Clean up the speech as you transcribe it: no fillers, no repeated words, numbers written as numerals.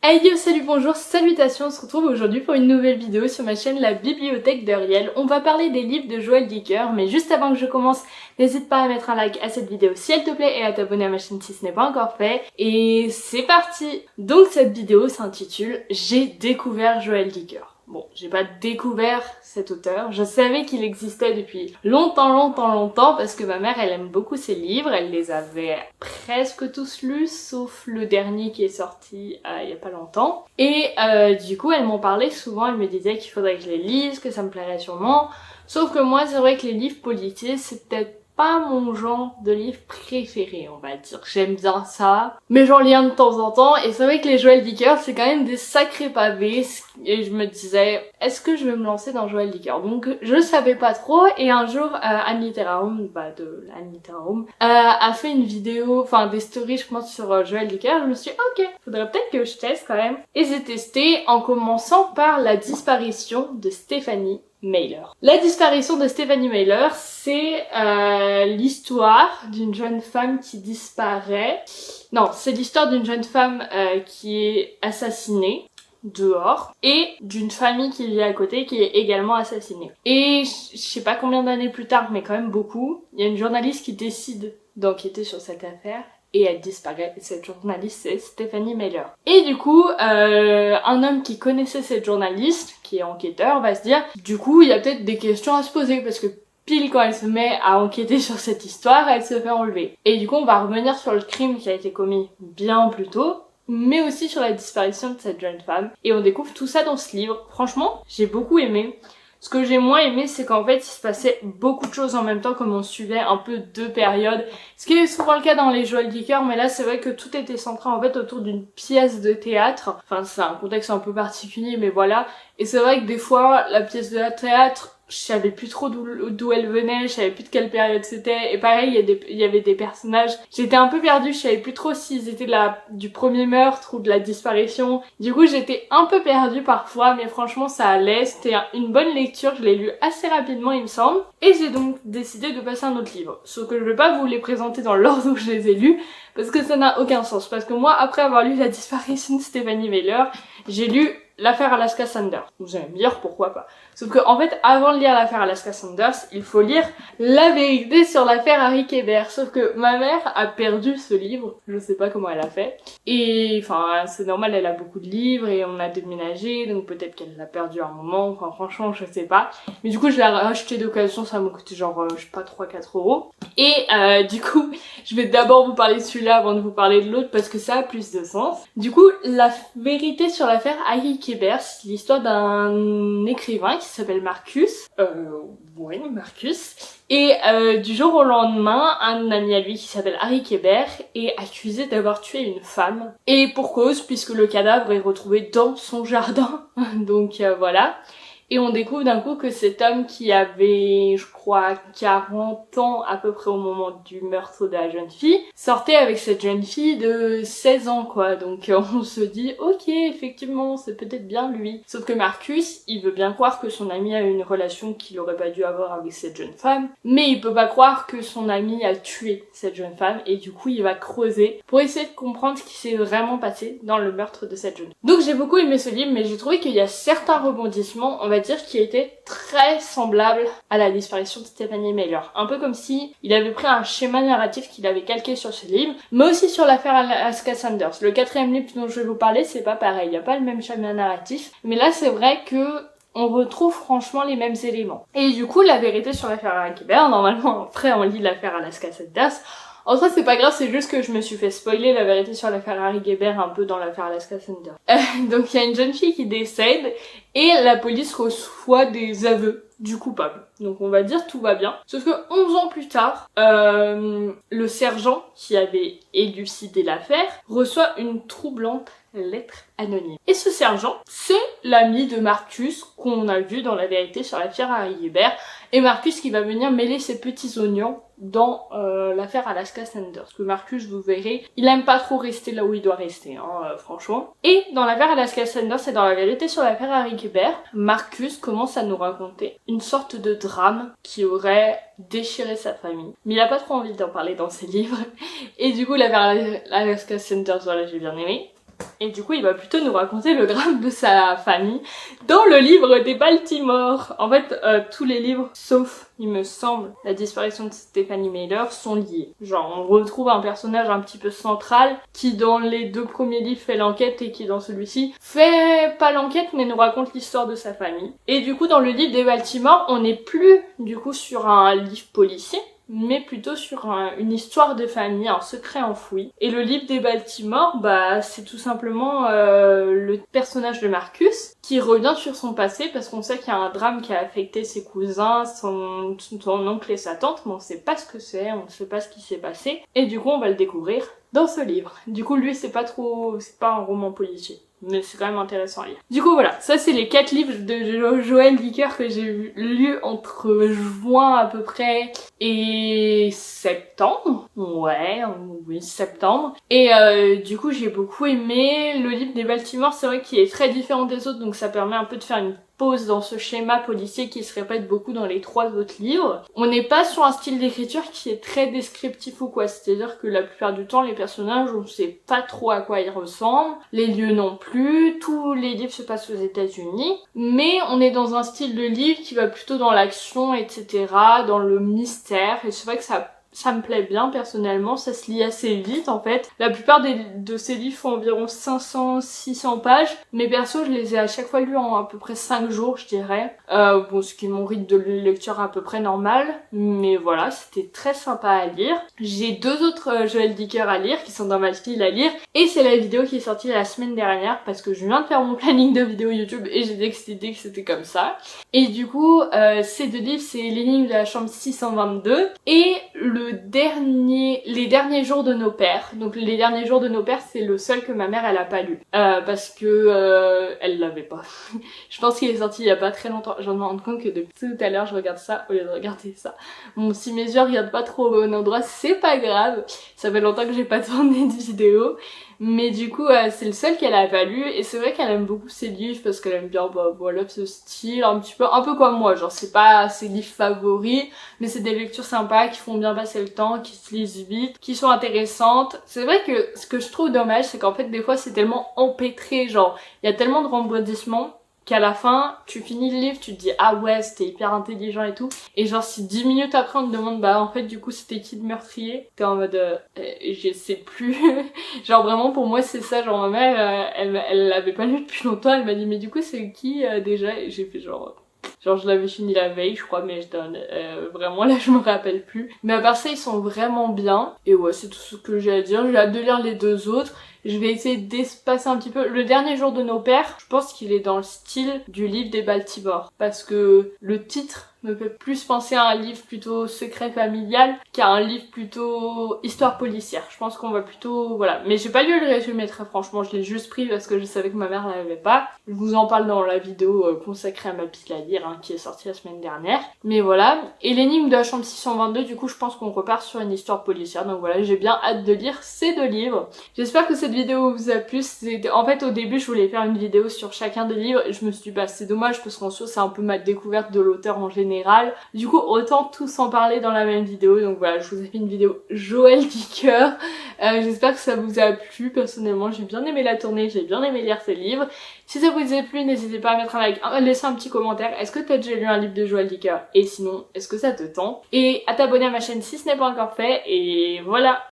Hey yo, salut, bonjour, salutations, on se retrouve aujourd'hui pour une nouvelle vidéo sur ma chaîne La Bibliothèque d'Uriel. On va parler des livres de Joël Dicker, mais juste avant que je commence, n'hésite pas à mettre un like à cette vidéo si elle te plaît et à t'abonner à ma chaîne si ce n'est pas encore fait. Et c'est parti! Donc cette vidéo s'intitule « J'ai découvert Joël Dicker ». Bon, j'ai pas découvert cet auteur, je savais qu'il existait depuis longtemps parce que ma mère elle aime beaucoup ses livres, elle les avait presque tous lus sauf le dernier qui est sorti il y a pas longtemps. Et du coup elle m'en parlait souvent, elle me disait qu'il faudrait que je les lise, que ça me plairait sûrement. Sauf que moi c'est vrai que les livres policiers c'est peut-être pas mon genre de livre préféré, on va dire. J'aime bien ça, mais j'en lis un de temps en temps, et c'est vrai que les Joël Dicker, c'est quand même des sacrés pavés, et je me disais, est-ce que je vais me lancer dans Joël Dicker? Donc je savais pas trop, et un jour, Anne Literarum, de Anne Literarum, a fait une vidéo, enfin des stories je pense sur Joël Dicker, je me suis dit, ok, faudrait peut-être que je teste quand même. Et j'ai testé en commençant par la disparition de Stephanie Meyer. La disparition de Stephanie Meyer, c'est l'histoire d'une jeune femme qui disparaît. Non, c'est l'histoire d'une jeune femme qui est assassinée dehors et d'une famille qui vit à côté qui est également assassinée. Et je sais pas combien d'années plus tard, mais quand même beaucoup, il y a une journaliste qui décide d'enquêter sur cette affaire. Et elle disparaît. Cette journaliste, c'est Stephanie Meyer. Et du coup, un homme qui connaissait cette journaliste, qui est enquêteur, va se dire, du coup, il y a peut-être des questions à se poser, parce que pile quand elle se met à enquêter sur cette histoire, elle se fait enlever. Et du coup, on va revenir sur le crime qui a été commis bien plus tôt, mais aussi sur la disparition de cette jeune femme. Et on découvre tout ça dans ce livre. Franchement, j'ai beaucoup aimé. Ce que j'ai moins aimé, c'est qu'en fait, il se passait beaucoup de choses en même temps, comme on suivait un peu deux périodes. Ce qui est souvent le cas dans les Joël Dicker, mais là, c'est vrai que tout était centré en fait autour d'une pièce de théâtre. Enfin, c'est un contexte un peu particulier, mais voilà. Et c'est vrai que des fois, la pièce de théâtre, je savais plus trop d'où elle venait, je savais plus de quelle période c'était, et pareil, il y avait des personnages, j'étais un peu perdue, je savais plus trop s'ils étaient du premier meurtre ou de la disparition, du coup j'étais un peu perdue parfois, mais franchement ça allait, c'était une bonne lecture, je l'ai lu assez rapidement il me semble, et j'ai donc décidé de passer à un autre livre, sauf que je vais pas vous les présenter dans l'ordre où je les ai lus, parce que ça n'a aucun sens, parce que moi, après avoir lu La disparition de Stephanie Meyer, j'ai lu L'affaire Alaska Sanders. Vous allez me dire pourquoi pas. Sauf que en fait, avant de lire l'affaire Alaska Sanders, il faut lire La vérité sur l'affaire Harry Kéber. Sauf que ma mère a perdu ce livre. Je sais pas comment elle a fait. Et enfin, c'est normal, elle a beaucoup de livres et on a déménagé, donc peut-être qu'elle l'a perdu à un moment. Enfin, franchement, je sais pas. Mais du coup, je l'ai racheté d'occasion, ça m'a coûté genre, je sais pas, 3-4 euros. Et du coup, je vais d'abord vous parler de celui-là avant de vous parler de l'autre parce que ça a plus de sens. Du coup, La vérité sur l'affaire Harry Kéber, c'est l'histoire d'un écrivain qui s'appelle Marcus. Oui, Marcus. Et du jour au lendemain, un ami à lui qui s'appelle Harry Kéber est accusé d'avoir tué une femme. Et pour cause, puisque le cadavre est retrouvé dans son jardin. Donc voilà. Et on découvre d'un coup que cet homme qui avait, je crois, 40 ans à peu près au moment du meurtre de la jeune fille, sortait avec cette jeune fille de 16 ans quoi. Donc on se dit, ok, effectivement, c'est peut-être bien lui. Sauf que Marcus, il veut bien croire que son ami a eu une relation qu'il aurait pas dû avoir avec cette jeune femme, mais il peut pas croire que son ami a tué cette jeune femme, et du coup il va creuser pour essayer de comprendre ce qui s'est vraiment passé dans le meurtre de cette jeune fille. Donc j'ai beaucoup aimé ce livre, mais j'ai trouvé qu'il y a certains rebondissements, on va dire, qui étaient très semblables à la disparition de Stephanie Meyer. Un peu comme si il avait pris un schéma narratif qu'il avait calqué sur ce livre, mais aussi sur l'affaire Alaska Sanders. Le quatrième livre dont je vais vous parler, c'est pas pareil, il n'y a pas le même schéma narratif, mais là c'est vrai que on retrouve franchement les mêmes éléments. Et du coup, La vérité sur l'affaire Harry Kéber, normalement après on lit l'affaire Alaska Sanders. En soi, c'est pas grave, c'est juste que je me suis fait spoiler La vérité sur l'affaire Harry Kéber un peu dans l'affaire Alaska Sanders. Donc il y a une jeune fille qui décède et la police reçoit des aveux du coupable. Donc on va dire tout va bien. Sauf que 11 ans plus tard, le sergent qui avait élucidé l'affaire reçoit une troublante lettre anonyme. Et ce sergent, c'est l'ami de Marcus qu'on a vu dans La vérité sur l'affaire Harry Kéber. Et Marcus qui va venir mêler ses petits oignons dans l'affaire Alaska Sanders. Parce que Marcus, vous verrez, il aime pas trop rester là où il doit rester, franchement. Et dans l'affaire Alaska Sanders et dans La vérité sur l'affaire Harry Kéber, Marcus commence à nous raconter une sorte de drame qui aurait déchiré sa famille. Mais il a pas trop envie d'en parler dans ses livres. Et du coup, l'affaire Alaska Sanders, voilà, j'ai bien aimé. Et du coup, il va plutôt nous raconter le drame de sa famille dans le livre des Baltimore. En fait, tous les livres, sauf, il me semble, la disparition de Stephanie Meyer, sont liés. Genre, on retrouve un personnage un petit peu central qui, dans les 2 premiers livres, fait l'enquête et qui, dans celui-ci, fait pas l'enquête, mais nous raconte l'histoire de sa famille. Et du coup, dans le livre des Baltimore, on n'est plus, du coup, sur un livre policier, mais plutôt sur une histoire de famille, un secret enfoui. Et le livre des Baltimore, bah c'est tout simplement le personnage de Marcus qui revient sur son passé parce qu'on sait qu'il y a un drame qui a affecté ses cousins, son oncle et sa tante, mais on sait pas ce que c'est, on ne sait pas ce qui s'est passé. Et du coup on va le découvrir dans ce livre. Du coup lui c'est pas un roman policier, mais c'est quand même intéressant à lire. Du coup voilà, ça c'est les 4 livres de Joël Dicker que j'ai lus entre juin à peu près et septembre. Oui, septembre. Et du coup j'ai beaucoup aimé. Le livre des Baltimore, c'est vrai qu'il est très différent des autres, donc ça permet un peu de faire une pause dans ce schéma policier qui se répète beaucoup dans les 3 autres livres. On n'est pas sur un style d'écriture qui est très descriptif ou quoi, c'est-à-dire que la plupart du temps les personnages on sait pas trop à quoi ils ressemblent, les lieux non plus, tous les livres se passent aux États-Unis, mais on est dans un style de livre qui va plutôt dans l'action, etc., dans le mystère, et c'est vrai que ça me plaît bien personnellement, ça se lit assez vite en fait. La plupart de ces livres font environ 500-600 pages, mais perso je les ai à chaque fois lus en à peu près 5 jours je dirais. Bon, ce qui est mon rythme de lecture à peu près normal, mais voilà, c'était très sympa à lire. J'ai 2 autres Joël Dicker à lire qui sont dans ma file à lire, et c'est la vidéo qui est sortie la semaine dernière parce que je viens de faire mon planning de vidéos YouTube et j'ai décidé que c'était comme ça. Et du coup, ces 2 livres, c'est L'énigme de la chambre 622 et les derniers jours de nos pères. Donc les derniers jours de nos pères, c'est le seul que ma mère elle a pas lu parce que elle l'avait pas. Je pense qu'il est sorti il y a pas très longtemps. Je me rends compte que depuis tout à l'heure je regarde ça au lieu de regarder ça. Bon, si mes yeux regardent pas trop au bon endroit, c'est pas grave. Ça fait longtemps que j'ai pas tourné de vidéo. Mais du coup, c'est le seul qu'elle a pas lu, et c'est vrai qu'elle aime beaucoup ses livres parce qu'elle aime bien, bah voilà, ce style, un peu comme moi, genre c'est pas ses livres favoris, mais c'est des lectures sympas qui font bien passer le temps, qui se lisent vite, qui sont intéressantes. C'est vrai que ce que je trouve dommage, c'est qu'en fait des fois c'est tellement empêtré, genre il y a tellement de rebondissements qu'à la fin, tu finis le livre, tu te dis ah ouais c'était hyper intelligent et tout, et genre si 10 minutes après on te demande bah en fait du coup c'était qui le meurtrier, t'es en mode je sais plus. Genre vraiment pour moi c'est ça, genre ma mère elle l'avait pas lu depuis longtemps, elle m'a dit mais du coup c'est qui déjà, et j'ai fait genre je l'avais fini la veille je crois, mais je donne vraiment là je me rappelle plus. Mais à part ça ils sont vraiment bien, et ouais c'est tout ce que j'ai à dire. J'ai hâte de lire les 2 autres. Je vais essayer d'espacer un petit peu. Le dernier jour de nos pères, je pense qu'il est dans le style du livre des Baltimore, parce que le titre me fait plus penser à un livre plutôt secret familial qu'à un livre plutôt histoire policière. Je pense qu'on va plutôt... voilà. Mais j'ai pas lu le résumé très franchement, je l'ai juste pris parce que je savais que ma mère l'avait pas. Je vous en parle dans la vidéo consacrée à ma pile à lire qui est sortie la semaine dernière. Mais voilà. Et l'énigme de la chambre 622, du coup je pense qu'on repart sur une histoire policière. Donc voilà, j'ai bien hâte de lire ces 2 livres. J'espère que cette vidéo vous a plu. En fait au début je voulais faire une vidéo sur chacun des livres et je me suis dit bah c'est dommage parce qu'en soi c'est un peu ma découverte de l'auteur en général. Du coup autant tous en parler dans la même vidéo. Donc voilà, je vous ai fait une vidéo Joël Dicker. J'espère que ça vous a plu. Personnellement j'ai bien aimé la tournée, j'ai bien aimé lire ces livres. Si ça vous a plu, n'hésitez pas à mettre un like, à laisser un petit commentaire. Est-ce que t'as déjà lu un livre de Joël Dicker? Et sinon, est-ce que ça te tente? Et à t'abonner à ma chaîne si ce n'est pas encore fait. Et voilà.